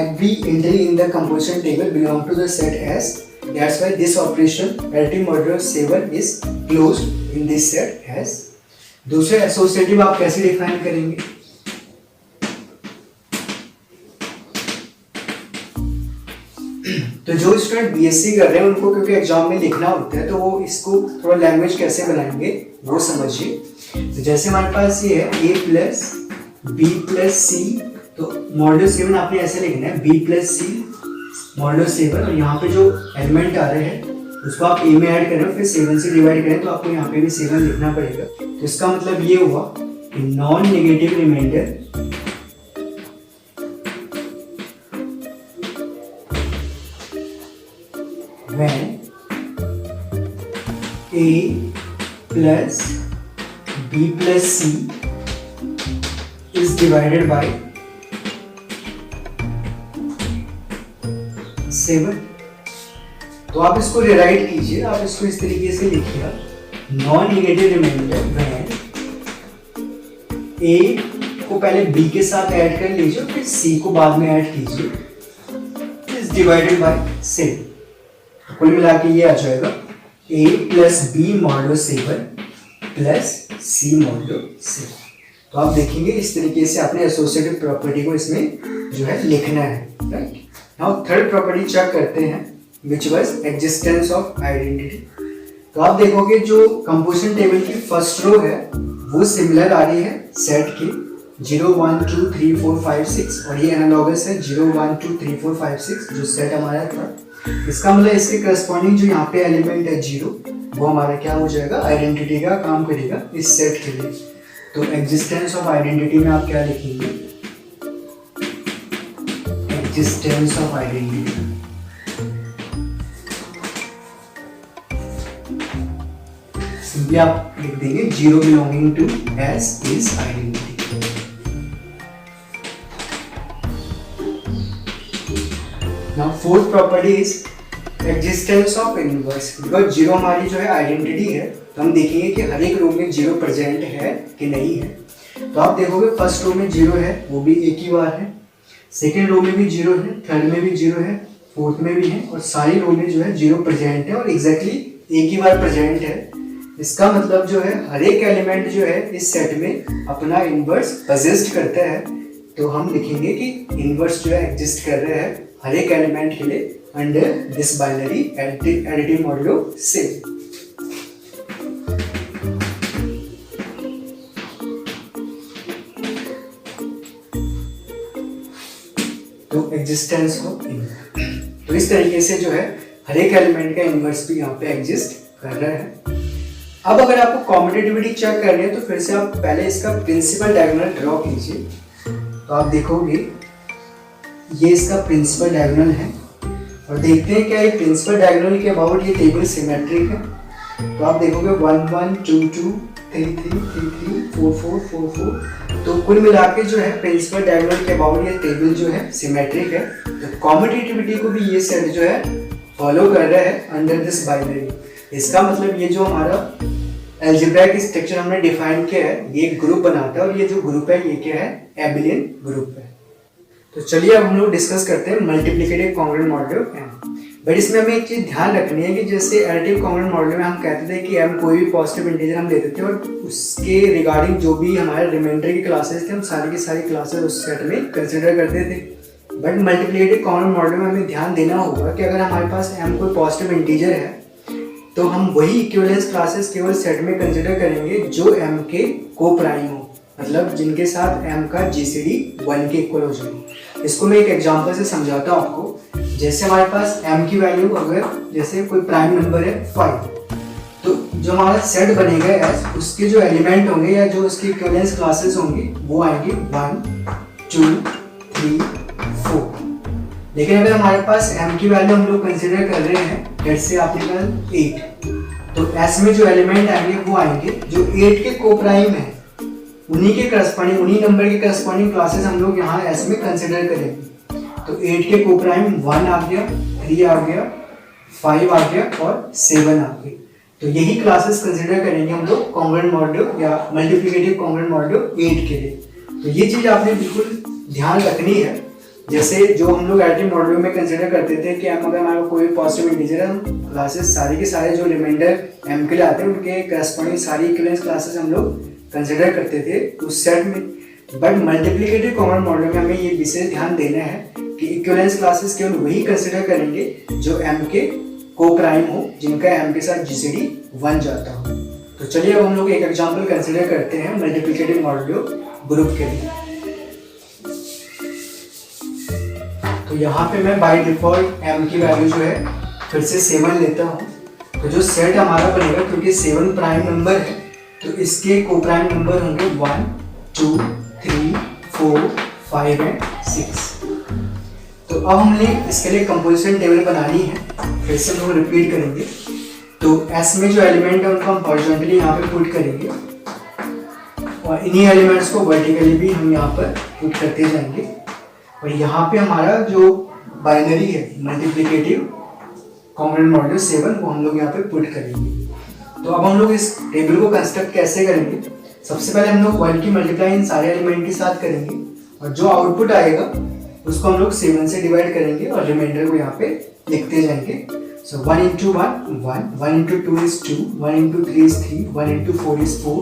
every entry in the composition table belong to the set S, that's why this operation additive modulo 7 is closed in this set S। दूसरे एसोसिएटिव आप कैसे डिफाइन करेंगे, तो जो स्टूडेंट बीएससी कर रहे हैं उनको क्योंकि एग्जाम में लिखना होता है तो वो इसको थोड़ा लैंग्वेज कैसे बनाएंगे वो समझिए। तो जैसे हमारे पास ये है a + b + c, तो मॉडुलो 7 आपने ऐसे लिखना है b + c मॉडुलो 7, और यहाँ पे जो एलिमेंट आ रहे हैं उसको आप a में ऐड करें फिर 7 से डिवाइड करें तो आपको यहाँ पे भी 7 लिखना पड़ेगा। तो इसका मतलब ये हुआ कि non negative remainder when a + b + c is divided by 7। तो आप इसको रिराइट कीजिए, आप इसको इस तरीके से लिखिए, non negative remainder when a को पहले b के साथ ऐड कर लीजिए फिर c को बाद में ऐड कीजिए इज डिवाइडेड बाय 7। कुल मिला के ये आ जाएगा a + b modulo 7 + c modulo 7। तो आप देखेंगे इस तरीके से आपने एसोसिएटिव प्रॉपर्टी को इसमें जो है लिखना है, right. Now third property check करते हैं which was existence of identity. तो आप देखोगे जो कंपोजिशन टेबल की फर्स्ट रो है वो सिमिलर आ रही है सेट की 0 1 2 3 4 5 6, और ये एनालॉगस है 0 1 2 3 4 5 6 जो सेट हमारा था। इसका मतलब इसके करस्पॉन्डिंग जो यहाँ पे एलिमेंट है 0 वो हमारा क्या हो जाएगा, आइडेंटिटी का काम करेगा इस सेट के लिए। तो एग्जिस्टेंस ऑफ आइडेंटिटी में आप क्या लिखेंगे, एग्जिस्टेंस ऑफ आइडेंटिटी। ये आप लिख देंगे 0 belonging to S is identity. Now fourth property is existence of inverse. Because 0 हमारी जो है आइडेंटिटी है, तो हम देखेंगे कि हर एक रो में 0 प्रेजेंट है कि नहीं है। तो आप देखोगे फर्स्ट रो में 0 है, वो भी एक ही बार है, सेकेंड रो में भी 0 है, थर्ड में भी 0 है, फोर्थ में भी है, और सारी रो में जो है 0 प्रेजेंट है और एग्जैक्टली एक ही बार प्रेजेंट है। इसका मतलब जो है हर एक एलिमेंट जो है इस सेट में अपना इनवर्स पजेस्ट करता है। तो हम लिखेंगे कि इनवर्स जो है एग्जिस्ट कर रहे हैं हर एक एलिमेंट के लिए under this binary additive modulo set. तो एग्जिस्टेंस ऑफ इनवर्स, तो इस तरीके से जो है हर एक एलिमेंट का इनवर्स भी यहाँ पे एग्जिस्ट कर रहा है। अब अगर आपको कॉम्पिटिटिविटी चेक करनी है तो फिर से आप पहले इसका प्रिंसिपल डायगोनल ड्रॉ कीजिए। तो आप देखोगे ये इसका प्रिंसिपल डायगोनल है और देखते हैं क्या ये प्रिंसिपल डायगोनल के अबाउट ये टेबल सिमेट्रिक है। तो आप देखोगे 1 1 2 2 3 3 3 3 4 4 4 4। तो कुल मिला के जो है प्रिंसिपल डायगोनल के अबाउट ये टेबल जो है सिमेट्रिक है। तो कॉम्पिटिटिविटी को भी ये सेट जो है फॉलो कर रहा है अंडर दिस बाइनरी। इसका मतलब ये जो हमारा अलजेब्राइक स्ट्रक्चर हमने डिफाइन किया है ये ग्रुप बनाता है और ये जो ग्रुप है ये क्या है, एबिलियन ग्रुप है। तो चलिए अब हम लोग डिस्कस करते हैं multiplicative congruent modulo M। But इसमें हमें एक चीज ध्यान रखनी है कि जैसे एडिटिव कॉन्ग्रुएंट मॉड्यूलो में हम कहते थे कि M कोई भी पॉजिटिव इंटीजर हम लेते थे और उसके रिगार्डिंग जो भी हमारे रिमाइंडर की क्लासेस थे हम सारी की सारी क्लासेस उस सेट में कंसिडर करते थे। बट मल्टीप्लिकेटिव कॉन्ग्रुएंट मॉड्यूलो में हमें ध्यान देना होगा कि अगर हमारे पास M कोई पॉजिटिव इंटीजर है तो हम वही इक्विवेलेंस क्लासेस केवल सेट में कंसिडर करेंगे जो M के को प्राइम हो, मतलब जिनके साथ M का GCD 1 के इक्वल हो जाए। इसको मैं एक एग्जांपल से समझाता हूँ आपको। जैसे हमारे पास M की वैल्यू अगर जैसे कोई प्राइम नंबर है 5, तो जो हमारा सेट बनेगा S उसके जो एलिमेंट होंगे या जो उसकी इक्विवेलेंस क्लासेस होंगी वो आएंगी 1 2 3 4। लेकिन अगर हमारे पास M की वैल्यू हम लोग कंसिडर कर रहे हैं जैसे आपने कहा 8, तो S में जो एलिमेंट आएंगे वो आएंगे जो 8 के को प्राइम है, उन्हीं के करस्पॉन्डिंग उन्हीं नंबर के करस्पॉन्डिंग क्लासेस हम लोग यहाँ S में कंसिडर करेंगे। तो 8 के को प्राइम 1 आ गया, 3 आ गया, 5 आ गया और 7 आ गया। तो यही क्लासेस कंसिडर करेंगे हम लोग कॉन्ग्रुएंट मॉड्यूलो या मल्टीप्लिकेटिव कॉन्ग्रुएंट मॉड्यूलो 8 के लिए। तो ये चीज आपने बिल्कुल ध्यान रखनी है। जैसे जो हम लोग एडिटिव मॉड्यूलो में कंसिडर करते थे कि अगर हमारा कोई पॉजिटिव इंटीजर है, हम क्लासेस सारे के सारे जो रिमाइंडर M के लिए आते हैं उनके करस्पॉन्डिंग सारी इक्विवेलेंस क्लासेस हम लोग कंसिडर करते थे उस सेट में। बट मल्टीप्लिकेटिव कॉन्ग्रुएंट मॉड्यूलो में हमें ये विशेष ध्यान देना है कि इक्विवेलेंस क्लासेस केवल वही कंसिडर करेंगे जो M के को प्राइम हो, जिनका M के साथ GCD 1 जाता हो। तो चलिए अब हम लोग एक एग्जाम्पल कंसिडर करते हैं मल्टीप्लिकेटिव मॉड्यूलो ग्रुप के लिए। तो यहाँ पे मैं बाय डिफॉल्ट M की वैल्यू जो है फिर से 7 लेता हूँ। तो जो सेट हमारा बनेगा क्योंकि 7 प्राइम नंबर है तो इसके को प्राइम नंबर होंगे 1 2 3 4 5 एंड 6। तो अब हमने इसके लिए कंपोजिशन टेबल बनानी है, फिर से हम लोग रिपीट करेंगे। तो S में जो एलिमेंट है उनको हम हॉरिजॉन्टली यहाँ पे पुट करेंगे और इन्हीं एलिमेंट्स को वर्टिकली भी हम यहाँ पर पुट करते जाएंगे। और यहाँ पे हमारा जो बाइनरी है मल्टीप्लिकेटिव कॉन्ग्रुएंट मॉड्यूलो 7 वो हम लोग यहाँ पे पुट करेंगे। तो अब हम लोग इस टेबल को कंस्ट्रक्ट कैसे करेंगे, सबसे पहले हम लोग 1 की मल्टीप्लाई इन सारे एलिमेंट के साथ करेंगे और जो आउटपुट आएगा उसको हम लोग 7 से डिवाइड करेंगे और रिमाइंडर को यहाँ पे लिखते जाएंगे। सो 1 into 1 1, 1 into 2 is 2, 1 into 3 is 3, 1 into 4 is 4,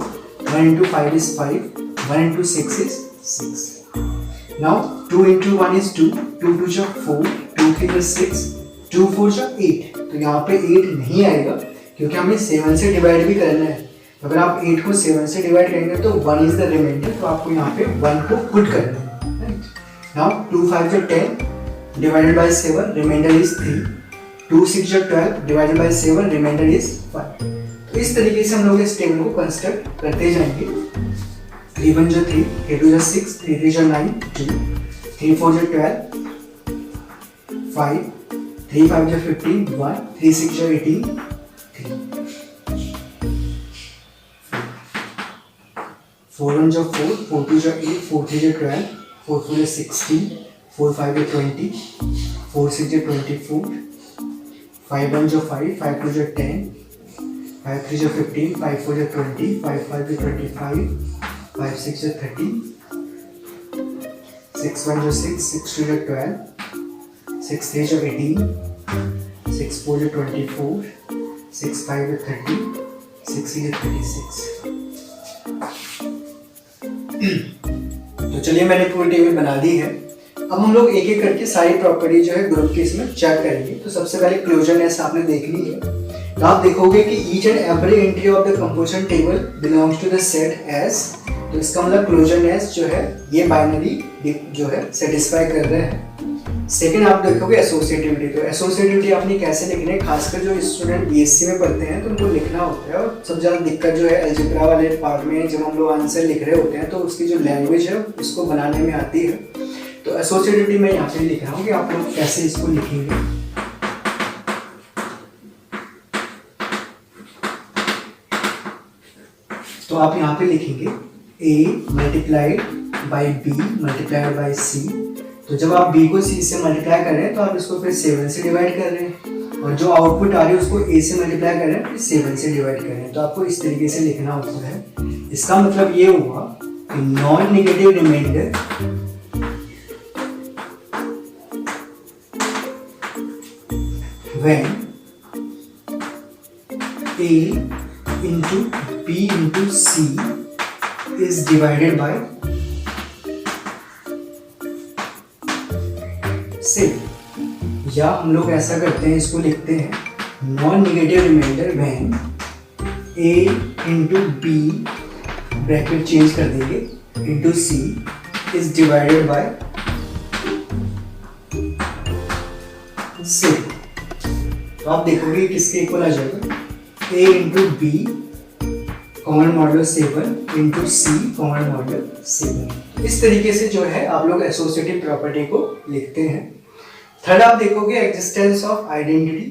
1 into 5 is 5, 1 into 6 is 6। Now 2 into 1 is 2, 2 2 जा 4, 2 3 is 6, 2 4 जा 8। तो यहाँ पे 8 नहीं आएगा क्योंकि हमें 7 से डिवाइड भी करना है। अगर आप 8 को 7 से डिवाइड करेंगे तो 1 इज द रिमाइंडर, तो आपको यहाँ पे 1 को पुट करना है, राइट। नाउ 2 5 जा 10 डिवाइडेड बाय 7 रिमाइंडर इज 3, 2 6 जा 12 डिवाइडेड बाय 7 रिमाइंडर इज 5। तो इस तरीके से हम लोग इस टेबल को कंस्ट्रक्ट करते जाएंगे। 3 1 जा 3, 3 2 जा 6, 3 3 जा 9 2, 3 4 जा 12 5, 3 5 जा 15 1, 3 6 जा 18 3। 4 1 जो 4, 4 2 जो 8, 4 3 जो 12, 4 4 जो 16, 4 5 जो 20, 4 6 जो 24, 5 1 जो 5, 5 2 जो 10, 5 3 जो 15, 5 4 जो 20, 5 5 जो 25, 5 6 जो 30, 6 1 जो 6, 6 2 जो 12, 6 3 जो 18, 6 4 जो 24, 6 5 जो 30, 6 6 जो 36। तो चलिए मैंने पूरी टेबल बना दी है। अब हम लोग एक एक करके सारी प्रॉपर्टी जो है ग्रुप की इसमें चेक करेंगे। तो सबसे पहले क्लोजरनेस आपने देख ली है। तो आप देखोगे कि each and every entry of the composition table belongs to the set S. तो इसका मतलब क्लोजरनेस जो है ये बाइनरी जो है सेटिस्फाई कर रहे हैं। सेकंड आप देखोगे एसोसिएटिविटी। तो एसोसिएटिविटी आपने कैसे लिखनी है, खासकर जो स्टूडेंट बीएससी में पढ़ते हैं तो उनको लिखना होता है। और सबसे ज़्यादा दिक्कत जो है अलजेब्रा वाले पार्ट में जब हम लोग आंसर लिख रहे होते हैं तो उसकी जो लैंग्वेज है इसको बनाने में आती है। तो एसोसिएटिविटी मैं यहाँ पे लिख रहा हूँ कि आप लोग कैसे इसको लिखेंगे। तो आप यहाँ पे लिखेंगे a multiplied by B multiplied by C. तो जब आप b को c से मल्टीप्लाई कर रहे हैं तो आप इसको फिर 7 से डिवाइड कर रहे हैं, और जो आउटपुट आ रही है उसको a से मल्टीप्लाई कर रहे हैं फिर 7 से डिवाइड कर रहे हैं। तो आपको इस तरीके से लिखना होता है। इसका मतलब ये हुआ कि non negative remainder when a into b into c is divided by से, या हम लोग ऐसा करते हैं, इसको लिखते हैं non negative remainder when a into b bracket change कर देंगे into c is divided by से। तो आप देखोगे किसके इक्वल आ जाएगा, a into b common modulo 7 into c common modulo 7। इस तरीके से जो है आप लोग एसोसिएटिव प्रॉपर्टी को लिखते हैं। थर्ड आप देखोगे एग्जिस्टेंस ऑफ आइडेंटिटी।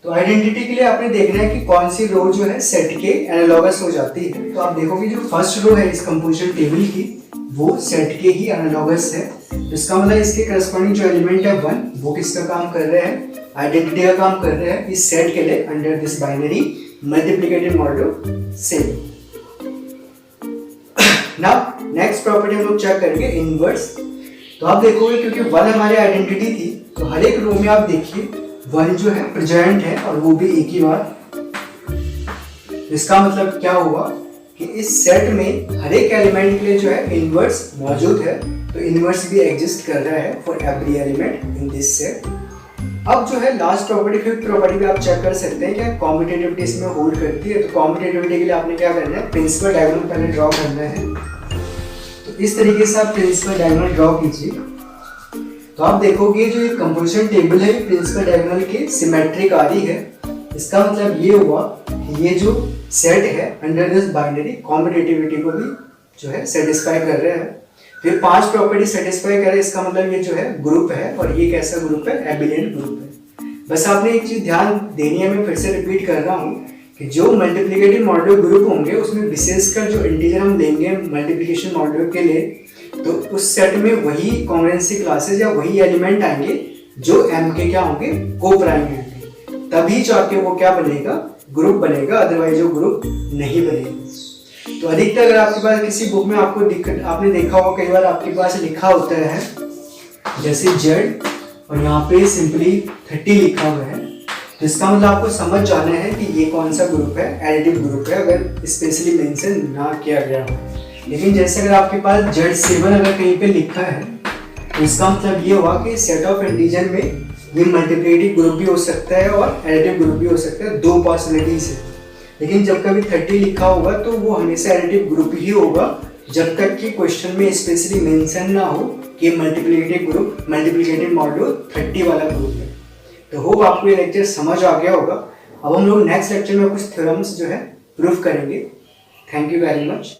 तो आइडेंटिटी के लिए आपने देखना है कि कौन सी रो जो है सेट के एनालॉगस हो जाती है। तो आप देखोगे जो फर्स्ट रो है इस कंपोजिशन टेबल की वो सेट के ही एनालॉगस है। इसका मतलब इसके करस्पॉन्डिंग जो एलिमेंट है 1 वो किसका काम कर रहे हैं, आइडेंटिटी का काम कर रहे हैं इस सेट के लिए under this binary multiplicative modulo 7। Now next property हम लोग चेक करेंगे इनवर्स। तो आप देखोगे क्योंकि 1 हमारी आइडेंटिटी थी तो हर एक रो में आप देखिए 1 जो है प्रेजेंट है और वो भी एक ही बार। इसका मतलब क्या हुआ कि इस सेट में हर एक एलिमेंट के लिए जो है इनवर्स मौजूद है। तो इनवर्स भी एग्जिस्ट कर रहा है for every element in this set. अब जो है लास्ट प्रॉपर्टी फिफ्थ प्रॉपर्टी भी आप चेक कर सकते हैं क्या कॉम्पिटिटिविटी इसमें होल्ड करती है। तो कॉम्पिटिटिविटी के लिए आपने क्या करना है, प्रिंसिपल डायगोनल पहले ड्रॉ करना है। तो इस तरीके से आप प्रिंसिपल डायगोनल ड्रॉ कीजिए। तो आप देखोगे जो ये कंपोजिशन टेबल है प्रिंसिपल डायगोनल के सिमेट्रिक आ रही है। इसका मतलब ये हुआ कि ये जो सेट है अंडर दिस बाइनरी कॉम्पिटिटिविटी को भी जो है सेटिस्फाई कर रहे हैं। फिर 5 प्रॉपर्टी सेटिस्फाई करे, इसका मतलब ये जो है ग्रुप है और ये कैसा ग्रुप है, एबिलियंट ग्रुप है। बस आपने एक चीज ध्यान देनी है, मैं फिर से रिपीट कर रहा हूँ कि जो मल्टीप्लिकेटिव मॉडुलो ग्रुप होंगे उसमें विशेषकर जो इंटीजर हम लेंगे मल्टीप्लिकेशन मॉडुलो के लिए तो उस सेट में वही कॉन्ग्रुएंसी क्लासेस या वही एलिमेंट आएंगे जो m के क्या होंगे, को प्राइम होंगे। तभी जाके वो क्या बनेगा, ग्रुप बनेगा, अदरवाइज वो ग्रुप नहीं बनेगा। तो अधिकतर अगर आपके पास किसी बुक में आपको दिक्कत, आपने देखा होगा कई बार आपके पास लिखा होता है जैसे z और यहाँ पे सिंपली 30 लिखा हुआ है। तो इसका मतलब आपको समझ जाना है कि ये कौन सा ग्रुप है, एडिटिव ग्रुप है, अगर स्पेशली मेंशन ना किया गया हो। लेकिन जैसे अगर आपके पास Z7 अगर कहीं पे लिखा है तो इसका मतलब ये हुआ कि सेट ऑफ इंटीजर में ये मल्टीप्लिकेटिव ग्रुप भी हो सकता है और एडिटिव ग्रुप भी हो सकता है, 2 पॉसिबिलिटीज है। लेकिन जब कभी 30 लिखा होगा तो वो हमेशा एडिटिव ग्रुप ही होगा जब तक कि क्वेश्चन में स्पेशली मेंशन ना हो कि मल्टीप्लिकेटिव ग्रुप मल्टीप्लिकेटिव मॉडुलो 30 वाला ग्रुप है। तो होप आपको ये लेक्चर समझ आ गया होगा। अब हम लोग नेक्स्ट लेक्चर में कुछ थ्योरम्स जो है प्रूफ करेंगे। Thank you very much.